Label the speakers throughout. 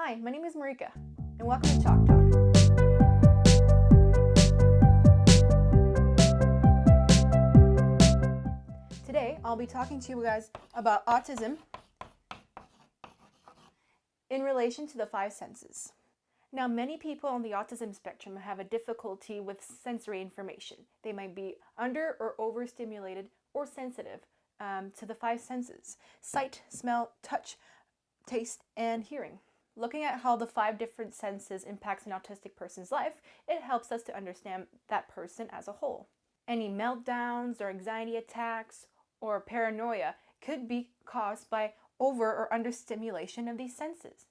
Speaker 1: Hi, my name is Marika, and welcome to Chalk Talk. Today, I'll be talking to you guys about autism in relation to the five senses. Now, many people on the autism spectrum have a difficulty with sensory information. They might be under or overstimulated or sensitive to the five senses: sight, smell, touch, taste, and hearing. Looking at how the five different senses impacts an autistic person's life, it helps us to understand that person as a whole. Any meltdowns or anxiety attacks or paranoia could be caused by over or understimulation of these senses.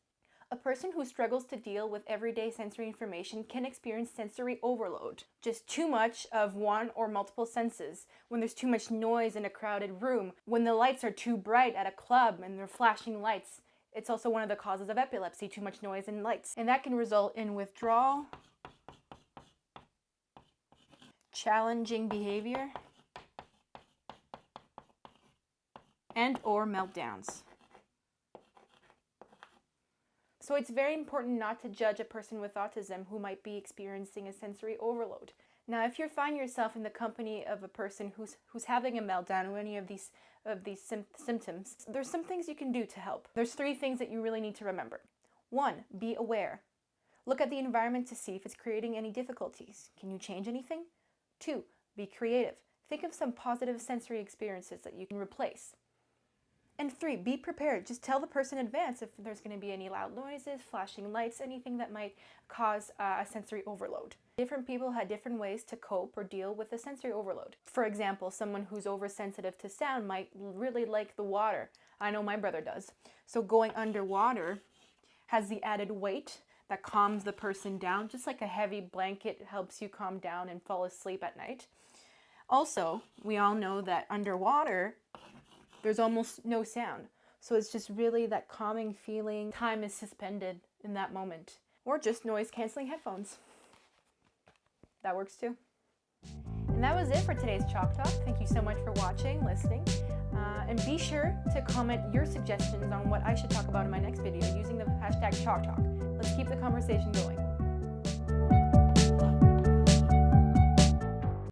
Speaker 1: A person who struggles to deal with everyday sensory information can experience sensory overload. Just too much of one or multiple senses, when there's too much noise in a crowded room, when the lights are too bright at a club and they're flashing lights. It's also one of the causes of epilepsy, too much noise and lights. And that can result in withdrawal, challenging behavior, and or meltdowns. So it's very important not to judge a person with autism who might be experiencing a sensory overload. Now, if you find yourself in the company of a person who's having a meltdown or any of these symptoms, there's some things you can do to help. There's three things that you really need to remember. 1, be aware. Look at the environment to see if it's creating any difficulties. Can you change anything? 2, be creative. Think of some positive sensory experiences that you can replace. And 3, be prepared. Just tell the person in advance if there's going to be any loud noises, flashing lights, anything that might cause a sensory overload. Different people had different ways to cope or deal with a sensory overload. For example, someone who's oversensitive to sound might really like the water. I know my brother does. So going underwater has the added weight that calms the person down, just like a heavy blanket helps you calm down and fall asleep at night. Also, we all know that underwater, there's almost no sound. So it's just really that calming feeling. Time is suspended in that moment. Or just noise canceling headphones. That works too. And that was it for today's Chalk Talk. Thank you so much for watching, listening. And be sure to comment your suggestions on what I should talk about in my next video using the hashtag Chalk Talk. Let's keep the conversation going.